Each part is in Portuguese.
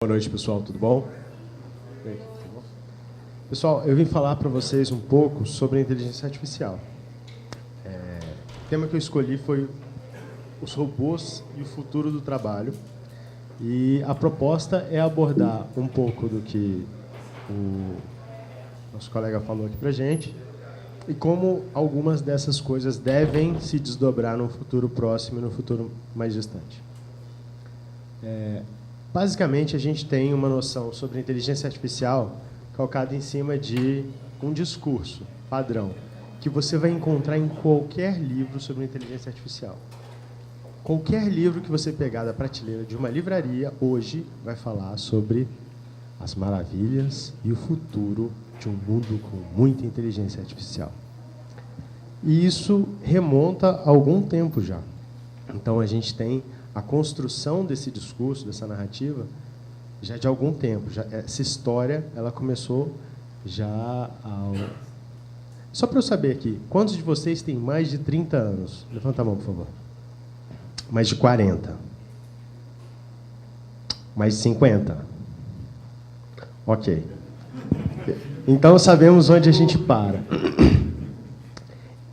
Boa noite, pessoal. Tudo bom? Pessoal, eu vim falar para vocês um pouco sobre a inteligência artificial. O tema que eu escolhi foi os robôs e o futuro do trabalho. E a proposta é abordar um pouco do que o nosso colega falou aqui para a gente e como algumas dessas coisas devem se desdobrar no futuro próximo e no futuro mais distante. Basicamente, a gente tem uma noção sobre inteligência artificial calcada em cima de um discurso padrão que você vai encontrar em qualquer livro sobre inteligência artificial. Qualquer livro que você pegar da prateleira de uma livraria, hoje, vai falar sobre as maravilhas e o futuro de um mundo com muita inteligência artificial. E isso remonta a algum tempo já. Então, a gente tem a construção desse discurso, dessa narrativa, já de algum tempo. Essa história ela começou já ao... Só para eu saber aqui, quantos de vocês têm mais de 30 anos? Levanta a mão, por favor. Mais de 40? Mais de 50? Ok. Então, sabemos onde a gente para.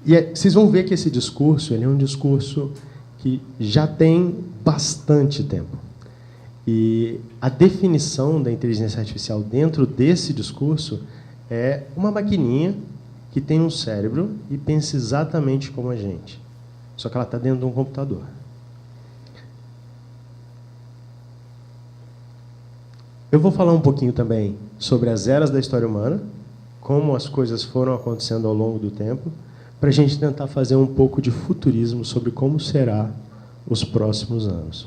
E vocês vão ver que esse discurso ele é um discurso que já tem bastante tempo. E a definição da inteligência artificial dentro desse discurso é uma maquininha que tem um cérebro e pensa exatamente como a gente. Só que ela está dentro de um computador. Eu vou falar um pouquinho também sobre as eras da história humana, como as coisas foram acontecendo ao longo do tempo, para a gente tentar fazer um pouco de futurismo sobre como será os próximos anos.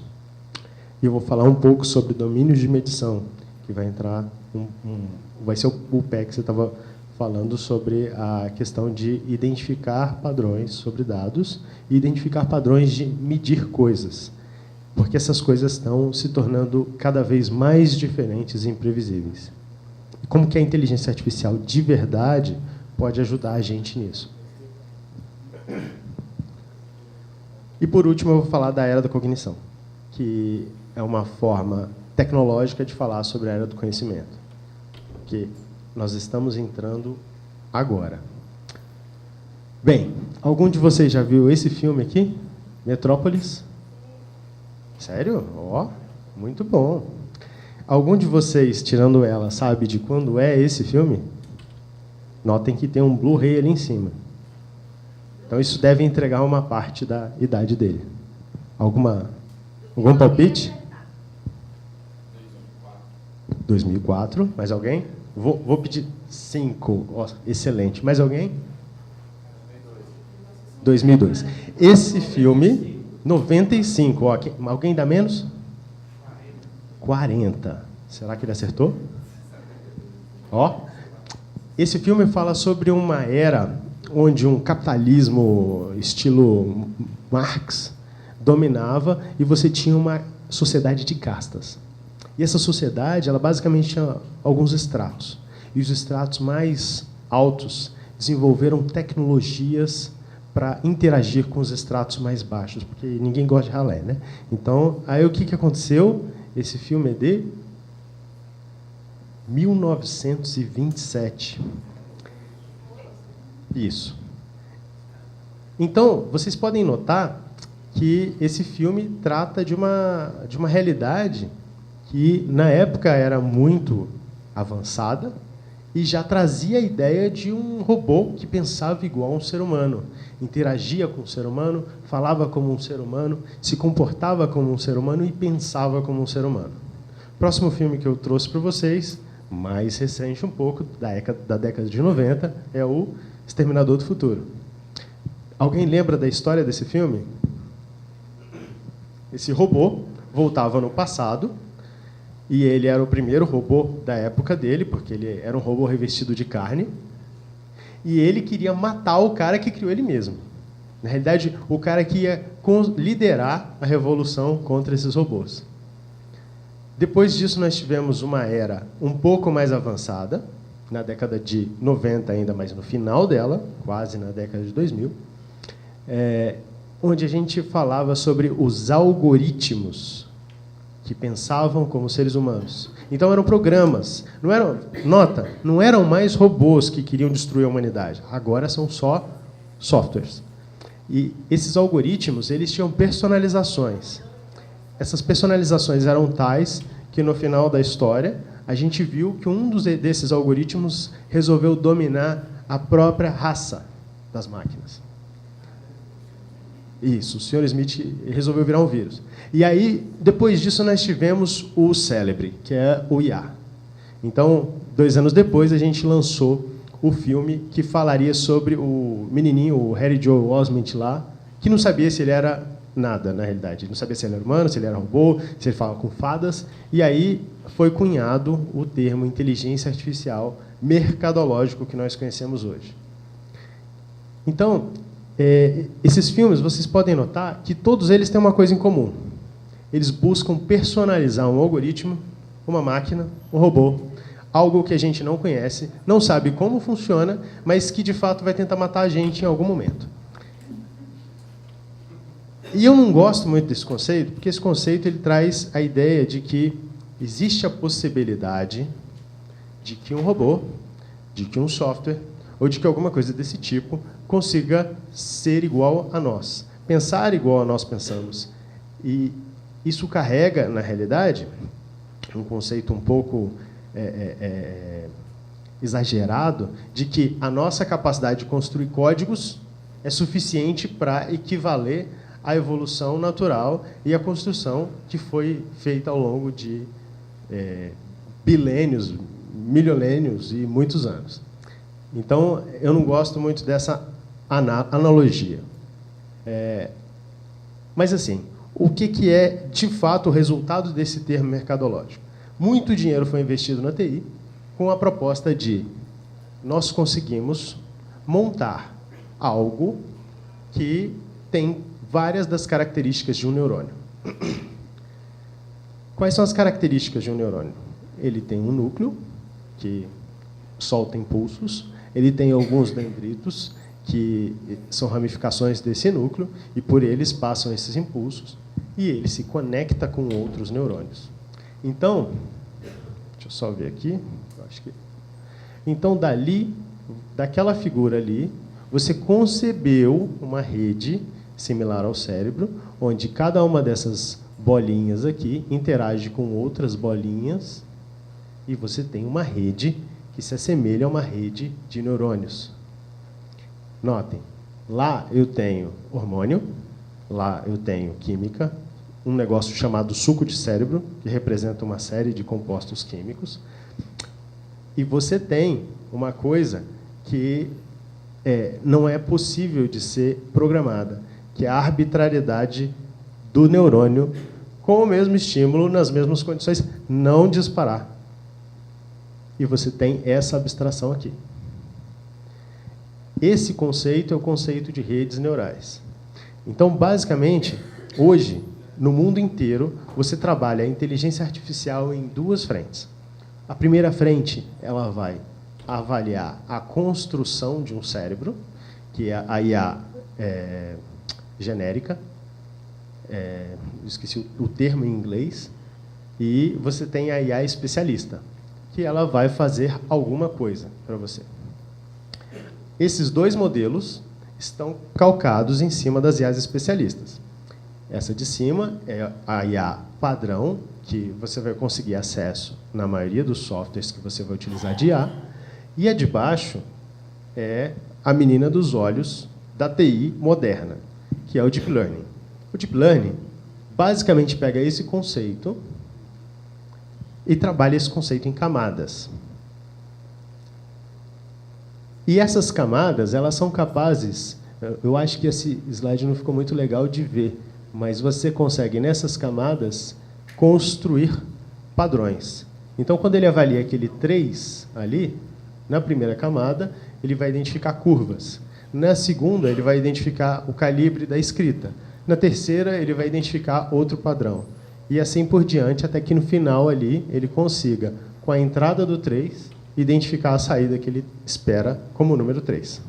E eu vou falar um pouco sobre domínios de medição, que vai entrar vai ser o pé que você estava falando sobre a questão de identificar padrões sobre dados e identificar padrões de medir coisas, porque essas coisas estão se tornando cada vez mais diferentes e imprevisíveis. E como que a inteligência artificial de verdade pode ajudar a gente nisso? E, por último, eu vou falar da era da cognição, que é uma forma tecnológica de falar sobre a era do conhecimento, que nós estamos entrando agora. Bem, algum de vocês já viu esse filme aqui? Metrópolis? Sério? Ó, muito bom. Algum de vocês, tirando ela, sabe de quando é esse filme? Notem que tem um Blu-ray ali em cima. Então, isso deve entregar uma parte da idade dele. Algum palpite? 2004. Mais alguém? Vou pedir 5. Oh, excelente. Mais alguém? 2002. Esse filme, 95. Oh, alguém dá menos? 40. Será que ele acertou? Ó. Esse filme fala sobre uma era onde um capitalismo estilo Marx dominava e você tinha uma sociedade de castas. E essa sociedade, ela basicamente tinha alguns estratos. E os estratos mais altos desenvolveram tecnologias para interagir com os estratos mais baixos, porque ninguém gosta de ralé, né? Então, aí o que aconteceu? Esse filme é de 1927. Isso. Então, vocês podem notar que esse filme trata de uma realidade que, na época, era muito avançada e já trazia a ideia de um robô que pensava igual a um ser humano, interagia com o ser humano, falava como um ser humano, se comportava como um ser humano e pensava como um ser humano. O próximo filme que eu trouxe para vocês, mais recente um pouco, da década de 90, é o Exterminador do Futuro. Alguém lembra da história desse filme? Esse robô voltava no passado e ele era o primeiro robô da época dele, porque ele era um robô revestido de carne, e ele queria matar o cara que criou ele mesmo. Na realidade, o cara que ia liderar a revolução contra esses robôs. Depois disso, nós tivemos uma era um pouco mais avançada, na década de 90 ainda, mas no final dela, quase na década de 2000, onde a gente falava sobre os algoritmos que pensavam como seres humanos. Então eram programas, não eram mais robôs que queriam destruir a humanidade. Agora são só softwares. E esses algoritmos, eles tinham personalizações. Essas personalizações eram tais que no final da história a gente viu que desses algoritmos resolveu dominar a própria raça das máquinas. Isso, o Sr. Smith resolveu virar um vírus. E aí, depois disso, nós tivemos o célebre, que é o IA. Então, 2 anos depois, a gente lançou o filme que falaria sobre o menininho, o Harry Joe Osment lá, que não sabia se ele era nada, na realidade. Ele não sabia se ele era humano, se ele era robô, se ele falava com fadas. E aí foi cunhado o termo inteligência artificial mercadológico que nós conhecemos hoje. Então, esses filmes, vocês podem notar que todos eles têm uma coisa em comum. Eles buscam personalizar um algoritmo, uma máquina, um robô, algo que a gente não conhece, não sabe como funciona, mas que, de fato, vai tentar matar a gente em algum momento. E eu não gosto muito desse conceito, porque esse conceito ele traz a ideia de que existe a possibilidade de que um robô, de que um software, ou de que alguma coisa desse tipo consiga ser igual a nós, pensar igual a nós pensamos. E isso carrega, na realidade, um conceito um pouco exagerado de que a nossa capacidade de construir códigos é suficiente para equivaler à evolução natural e à construção que foi feita ao longo de bilênios, milênios e muitos anos. Então, eu não gosto muito dessa analogia. Mas, assim, o que é, de fato, o resultado desse termo mercadológico? Muito dinheiro foi investido na TI com a proposta de nós conseguimos montar algo que tem várias das características de um neurônio. Quais são as características de um neurônio? Ele tem um núcleo que solta impulsos, ele tem alguns dendritos, que são ramificações desse núcleo, e por eles passam esses impulsos, e ele se conecta com outros neurônios. Então, deixa eu só ver aqui. Então, daquela figura ali, você concebeu uma rede similar ao cérebro, onde cada uma dessas bolinhas aqui interage com outras bolinhas, e você tem uma rede que se assemelha a uma rede de neurônios. Notem, lá eu tenho hormônio, lá eu tenho química, um negócio chamado suco de cérebro, que representa uma série de compostos químicos, e você tem uma coisa que não é possível de ser programada, que é a arbitrariedade do neurônio com o mesmo estímulo, nas mesmas condições, não disparar. E você tem essa abstração aqui. Esse conceito é o conceito de redes neurais. Então, basicamente, hoje, no mundo inteiro, você trabalha a inteligência artificial em 2 frentes. A primeira frente, ela vai avaliar a construção de um cérebro, que é a IA genérica, esqueci o termo em inglês, e você tem a IA especialista, que ela vai fazer alguma coisa para você. Esses 2 modelos estão calcados em cima das IAs especialistas. Essa de cima é a IA padrão, que você vai conseguir acesso na maioria dos softwares que você vai utilizar de IA, e a de baixo é a menina dos olhos da TI moderna, que é o Deep Learning. O Deep Learning basicamente pega esse conceito e trabalha esse conceito em camadas. E essas camadas, elas são capazes... Eu acho que esse slide não ficou muito legal de ver, mas você consegue, nessas camadas, construir padrões. Então, quando ele avalia aquele 3 ali, na primeira camada, ele vai identificar curvas. Na segunda, ele vai identificar o calibre da escrita. Na terceira, ele vai identificar outro padrão. E assim por diante, até que no final ali, ele consiga, com a entrada do 3, identificar a saída que ele espera como número 3.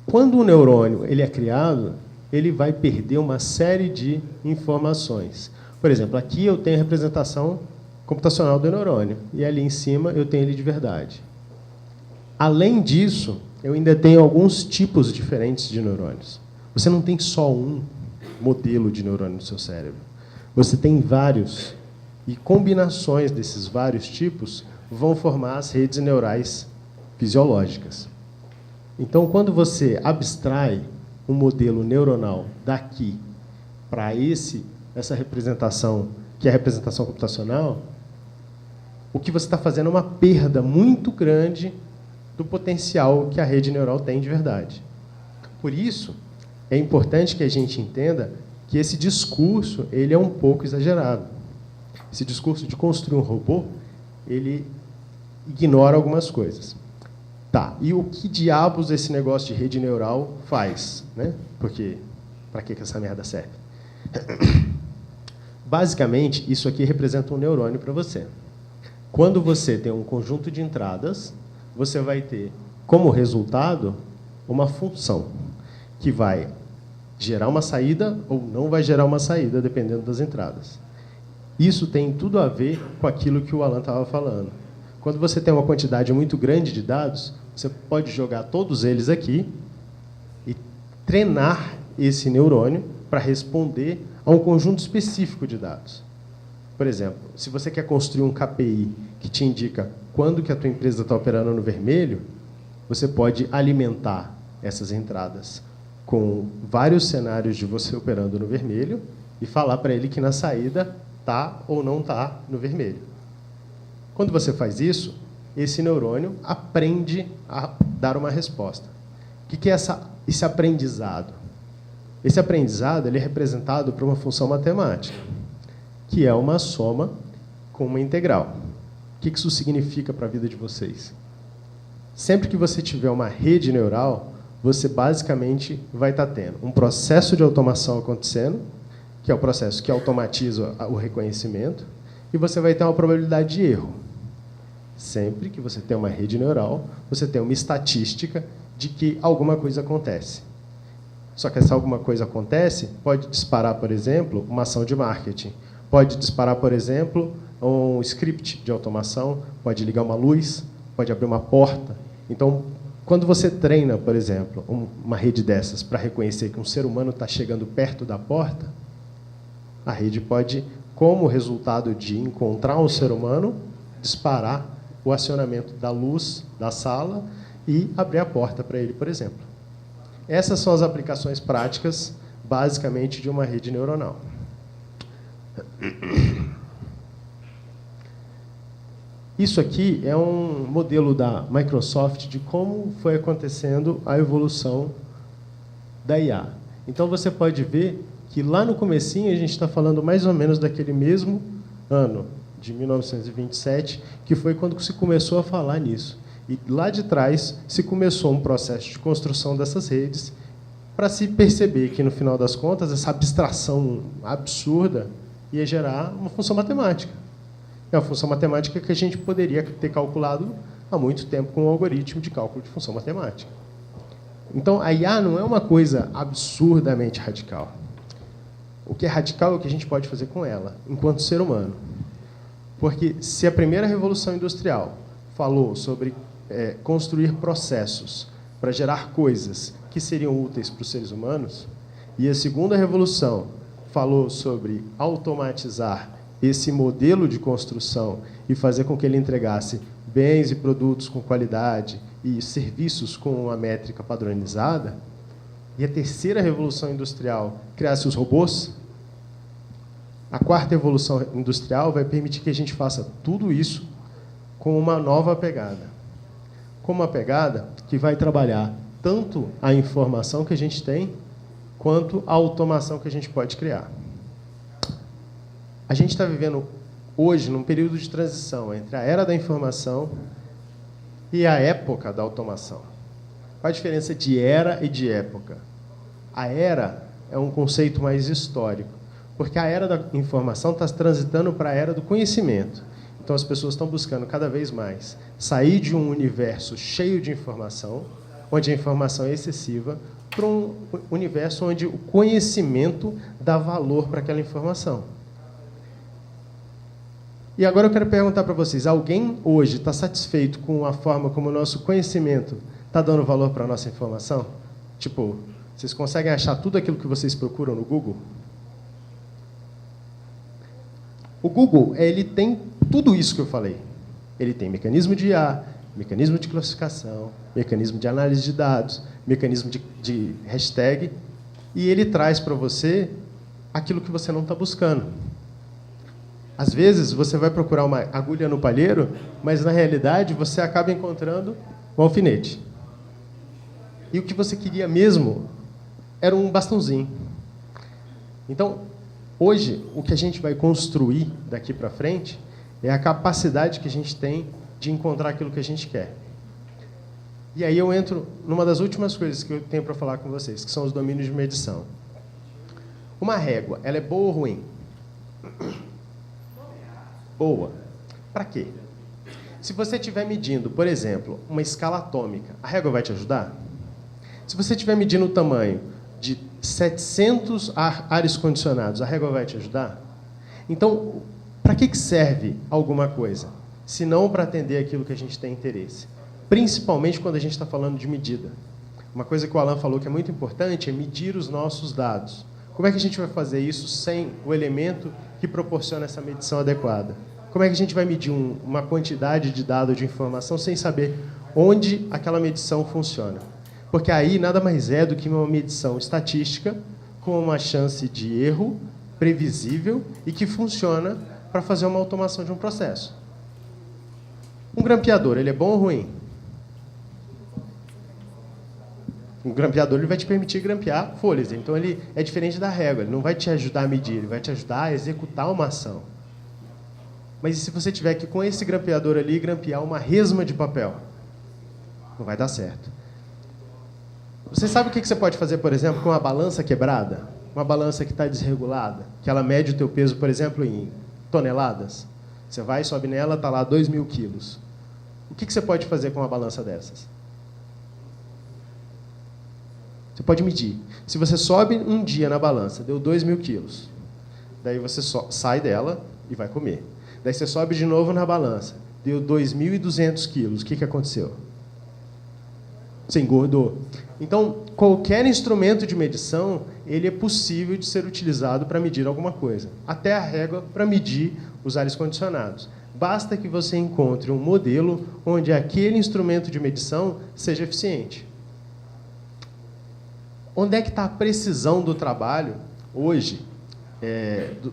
Quando o neurônio ele é criado, ele vai perder uma série de informações. Por exemplo, aqui eu tenho a representação computacional do neurônio, e ali em cima eu tenho ele de verdade. Além disso, eu ainda tenho alguns tipos diferentes de neurônios. Você não tem só um modelo de neurônio no seu cérebro. Você tem vários, e combinações desses vários tipos vão formar as redes neurais fisiológicas. Então, quando você abstrai um modelo neuronal daqui para essa representação, que é a representação computacional, o que você está fazendo é uma perda muito grande do potencial que a rede neural tem de verdade. Por isso, é importante que a gente entenda que esse discurso ele é um pouco exagerado. Esse discurso de construir um robô, ele ignora algumas coisas. Tá, e o que diabos esse negócio de rede neural faz? Né? Porque, para que essa merda serve? Basicamente, isso aqui representa um neurônio para você. Quando você tem um conjunto de entradas, você vai ter, como resultado, uma função que vai gerar uma saída ou não vai gerar uma saída, dependendo das entradas. Isso tem tudo a ver com aquilo que o Alan estava falando. Quando você tem uma quantidade muito grande de dados, você pode jogar todos eles aqui e treinar esse neurônio para responder a um conjunto específico de dados. Por exemplo, se você quer construir um KPI que te indica quando que a tua empresa está operando no vermelho, você pode alimentar essas entradas com vários cenários de você operando no vermelho e falar para ele que na saída está ou não está no vermelho. Quando você faz isso, esse neurônio aprende a dar uma resposta. O que é esse aprendizado? Esse aprendizado ele é representado por uma função matemática, que é uma soma com uma integral. O que isso significa para a vida de vocês? Sempre que você tiver uma rede neural, você basicamente vai estar tendo um processo de automação acontecendo, que é o processo que automatiza o reconhecimento, e você vai ter uma probabilidade de erro. Sempre que você tem uma rede neural, você tem uma estatística de que alguma coisa acontece. Só que essa alguma coisa acontece, pode disparar, por exemplo, uma ação de marketing. Pode disparar, por exemplo, um script de automação, pode ligar uma luz, pode abrir uma porta. Então, quando você treina, por exemplo, uma rede dessas para reconhecer que um ser humano está chegando perto da porta, a rede pode, como resultado de encontrar um ser humano, disparar o acionamento da luz da sala e abrir a porta para ele, por exemplo. Essas são as aplicações práticas, basicamente, de uma rede neuronal. Isso aqui é um modelo da Microsoft de como foi acontecendo a evolução da IA. Então, você pode ver que lá no comecinho a gente está falando mais ou menos daquele mesmo ano, de 1927, que foi quando se começou a falar nisso. E lá de trás se começou um processo de construção dessas redes para se perceber que, no final das contas, essa abstração absurda ia gerar uma função matemática. É uma função matemática que a gente poderia ter calculado há muito tempo com um algoritmo de cálculo de função matemática. Então, a IA não é uma coisa absurdamente radical. O que é radical é o que a gente pode fazer com ela, enquanto ser humano. Porque se a primeira revolução industrial falou sobre construir processos para gerar coisas que seriam úteis para os seres humanos, e a segunda revolução falou sobre automatizar esse modelo de construção e fazer com que ele entregasse bens e produtos com qualidade e serviços com uma métrica padronizada, e a terceira revolução industrial criasse os robôs, a quarta evolução industrial vai permitir que a gente faça tudo isso com uma nova pegada. Com uma pegada que vai trabalhar tanto a informação que a gente tem, quanto a automação que a gente pode criar. A gente está vivendo hoje num período de transição entre a era da informação e a época da automação. Qual a diferença de era e de época? A era é um conceito mais histórico, porque a era da informação está transitando para a era do conhecimento. Então, as pessoas estão buscando cada vez mais sair de um universo cheio de informação, onde a informação é excessiva, para um universo onde o conhecimento dá valor para aquela informação. E agora eu quero perguntar para vocês, alguém hoje está satisfeito com a forma como o nosso conhecimento está dando valor para a nossa informação? Tipo, vocês conseguem achar tudo aquilo que vocês procuram no Google? O Google, ele tem tudo isso que eu falei. Ele tem mecanismo de IA, mecanismo de classificação, mecanismo de análise de dados, mecanismo de hashtag, e ele traz para você aquilo que você não está buscando. Às vezes, você vai procurar uma agulha no palheiro, mas, na realidade, você acaba encontrando um alfinete. E o que você queria mesmo era um bastãozinho. Então, hoje, o que a gente vai construir daqui para frente é a capacidade que a gente tem de encontrar aquilo que a gente quer. E aí eu entro numa das últimas coisas que eu tenho para falar com vocês, que são os domínios de medição. Uma régua, ela é boa ou ruim? Boa. Para quê? Se você estiver medindo, por exemplo, uma escala atômica, a régua vai te ajudar? Se você estiver medindo o tamanho de 700 ares condicionados, a régua vai te ajudar? Então, para que serve alguma coisa? Se não para atender aquilo que a gente tem interesse. Principalmente quando a gente está falando de medida. Uma coisa que o Alan falou que é muito importante é medir os nossos dados. Como é que a gente vai fazer isso sem o elemento que proporciona essa medição adequada? Como é que a gente vai medir uma quantidade de dados, de informação, sem saber onde aquela medição funciona? Porque aí nada mais é do que uma medição estatística com uma chance de erro previsível e que funciona para fazer uma automação de um processo. Um grampeador, ele é bom ou ruim? Um grampeador ele vai te permitir grampear folhas. Então, ele é diferente da régua. Ele não vai te ajudar a medir, ele vai te ajudar a executar uma ação. Mas e se você tiver que, com esse grampeador ali, grampear uma resma de papel? Não vai dar certo. Você sabe o que você pode fazer, por exemplo, com uma balança quebrada? Uma balança que está desregulada, que ela mede o teu peso, por exemplo, em toneladas. Você vai, sobe nela, está lá 2.000 quilos. O que você pode fazer com uma balança dessas? Você pode medir. Se você sobe um dia na balança, deu 2.000 quilos. Daí você sai dela e vai comer. Daí você sobe de novo na balança, deu 2.200 quilos. O que aconteceu? Você engordou. Então, qualquer instrumento de medição, ele é possível de ser utilizado para medir alguma coisa. Até a régua para medir os ares condicionados. Basta que você encontre um modelo onde aquele instrumento de medição seja eficiente. Onde é que está a precisão do trabalho hoje,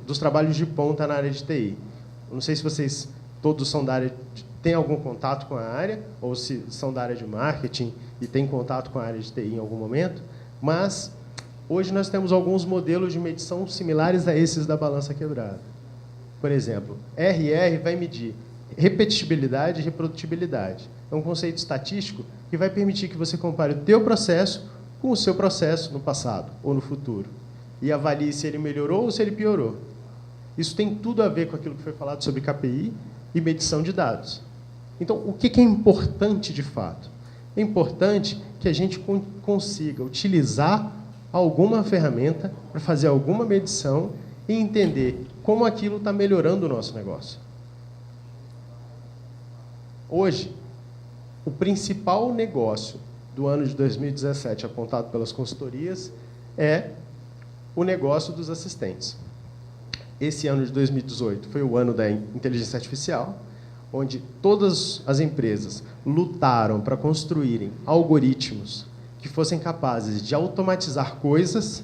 dos trabalhos de ponta na área de TI? Eu não sei se vocês todos são da área, têm algum contato com a área, ou se são da área de marketing e têm contato com a área de TI em algum momento, mas hoje nós temos alguns modelos de medição similares a esses da balança quebrada. Por exemplo, RR vai medir repetibilidade e reprodutibilidade. É um conceito estatístico que vai permitir que você compare o teu processo com o seu processo no passado ou no futuro e avalie se ele melhorou ou se ele piorou. Isso tem tudo a ver com aquilo que foi falado sobre KPI e medição de dados. Então, o que é importante de fato? É importante que a gente consiga utilizar alguma ferramenta para fazer alguma medição e entender como aquilo está melhorando o nosso negócio. Hoje, o principal negócio do ano de 2017, apontado pelas consultorias, é o negócio dos assistentes. Esse ano de 2018 foi o ano da inteligência artificial, onde todas as empresas lutaram para construírem algoritmos que fossem capazes de automatizar coisas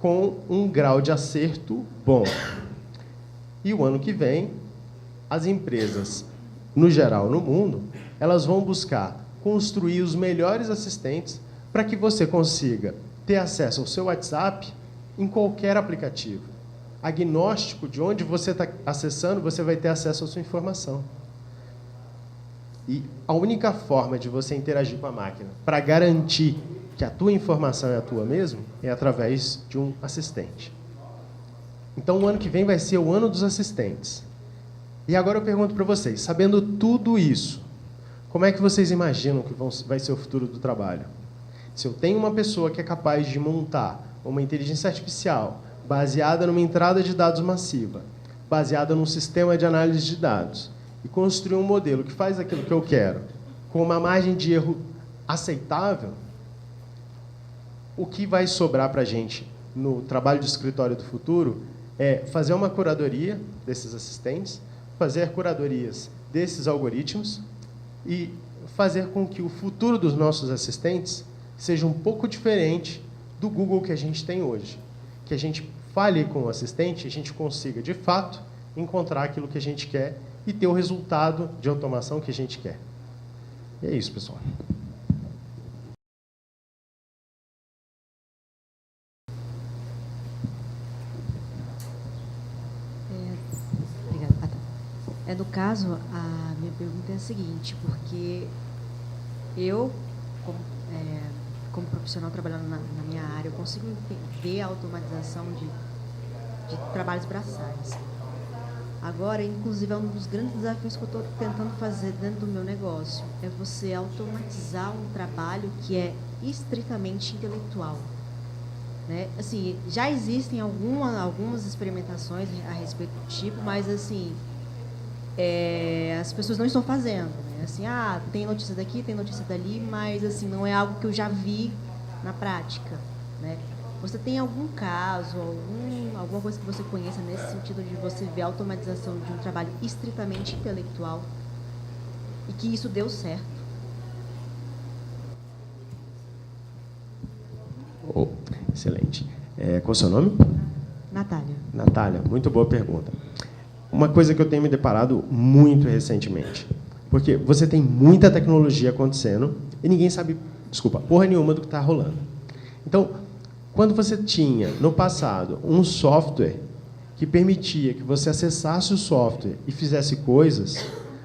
com um grau de acerto bom. E o ano que vem, as empresas, no geral, no mundo, elas vão buscar construir os melhores assistentes para que você consiga ter acesso ao seu WhatsApp em qualquer aplicativo. Agnóstico de onde você está acessando, você vai ter acesso à sua informação. E a única forma de você interagir com a máquina para garantir que a tua informação é a tua mesmo é através de um assistente. Então, o ano que vem vai ser o ano dos assistentes. E agora eu pergunto para vocês, sabendo tudo isso, como é que vocês imaginam que vai ser o futuro do trabalho? Se eu tenho uma pessoa que é capaz de montar uma inteligência artificial baseada numa entrada de dados massiva, baseada num sistema de análise de dados, e construir um modelo que faz aquilo que eu quero, com uma margem de erro aceitável, o que vai sobrar para a gente no trabalho de escritório do futuro é fazer uma curadoria desses assistentes, fazer curadorias desses algoritmos e fazer com que o futuro dos nossos assistentes seja um pouco diferente do Google que a gente tem hoje. Que a gente fale com o assistente, a gente consiga, de fato, encontrar aquilo que a gente quer e ter o resultado de automação que a gente quer. E é isso, pessoal. Obrigada. No caso, a minha pergunta é a seguinte, porque eu, como profissional trabalhando na minha área, eu consigo ver a automatização de trabalhos braçais. Agora, inclusive, é um dos grandes desafios que eu estou tentando fazer dentro do meu negócio, é você automatizar um trabalho que é estritamente intelectual. Né? Assim, já existem algumas experimentações a respeito do tipo, mas assim, as pessoas não estão fazendo. Né? Assim, tem notícia daqui, tem notícia dali, mas assim, não é algo que eu já vi na prática. Né? Você tem algum caso, alguma coisa que você conheça nesse sentido de você ver a automatização de um trabalho estritamente intelectual e que isso deu certo? Excelente. Qual é o seu nome? Natália. Natália, muito boa pergunta. Uma coisa que eu tenho me deparado muito recentemente, porque você tem muita tecnologia acontecendo e ninguém sabe, porra nenhuma do que está rolando. Então, quando você tinha, no passado, um software que permitia que você acessasse o software e fizesse coisas,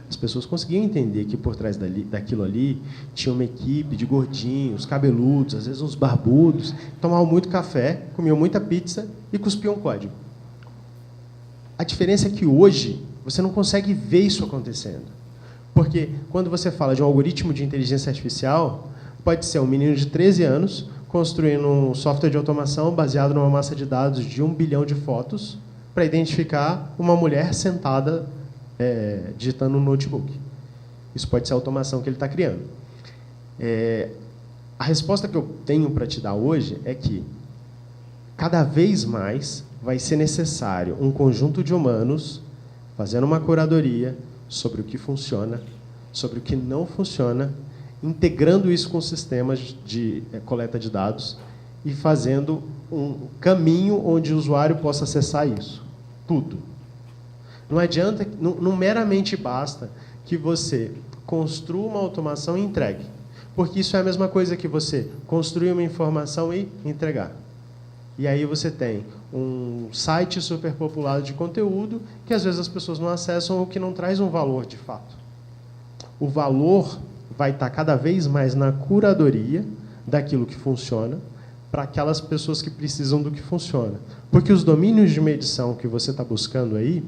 as pessoas conseguiam entender que por trás daquilo ali tinha uma equipe de gordinhos, cabeludos, às vezes uns barbudos, tomavam muito café, comiam muita pizza e cuspiam código. A diferença é que hoje você não consegue ver isso acontecendo. Porque quando você fala de um algoritmo de inteligência artificial, pode ser um menino de 13 anos construindo um software de automação baseado numa massa de dados de 1 bilhão de fotos para identificar uma mulher sentada digitando no notebook. Isso pode ser a automação que ele está criando. A resposta que eu tenho para te dar hoje é que cada vez mais vai ser necessário um conjunto de humanos fazendo uma curadoria sobre o que funciona, sobre o que não funciona, integrando isso com sistemas de coleta de dados e fazendo um caminho onde o usuário possa acessar isso. Tudo. Não adianta, não meramente basta que você construa uma automação e entregue. Porque isso é a mesma coisa que você construir uma informação e entregar. E aí você tem um site superpopulado de conteúdo que às vezes as pessoas não acessam ou que não traz um valor de fato. O valor vai estar cada vez mais na curadoria daquilo que funciona para aquelas pessoas que precisam do que funciona. Porque os domínios de medição que você está buscando aí,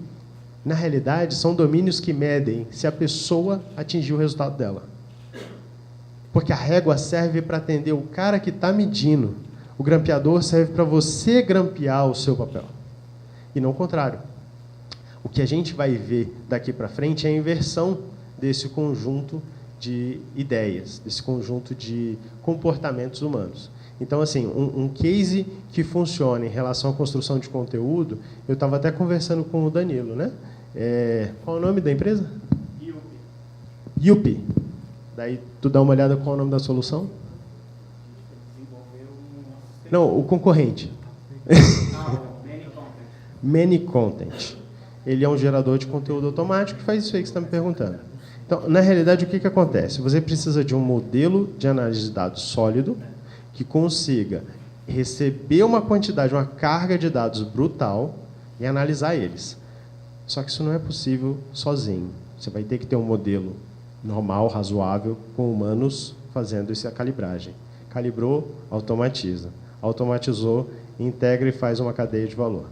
na realidade, são domínios que medem se a pessoa atingiu o resultado dela. Porque a régua serve para atender o cara que está medindo. O grampeador serve para você grampear o seu papel. E não o contrário. O que a gente vai ver daqui para frente é a inversão desse conjunto de ideias, desse conjunto de comportamentos humanos. Então, assim, um case que funciona em relação à construção de conteúdo, eu estava até conversando com o Danilo, né? Qual é o nome da empresa? Yupi. Daí, tu dá uma olhada qual é o nome da solução? Não, o concorrente. Many Content. Ele é um gerador de conteúdo automático que faz isso aí que você está me perguntando. Então, na realidade, o que acontece? Você precisa de um modelo de análise de dados sólido que consiga receber uma quantidade, uma carga de dados brutal e analisar eles. Só que isso não é possível sozinho. Você vai ter que ter um modelo normal, razoável, com humanos fazendo essa calibragem. Calibrou, automatiza. Automatizou, integra e faz uma cadeia de valor.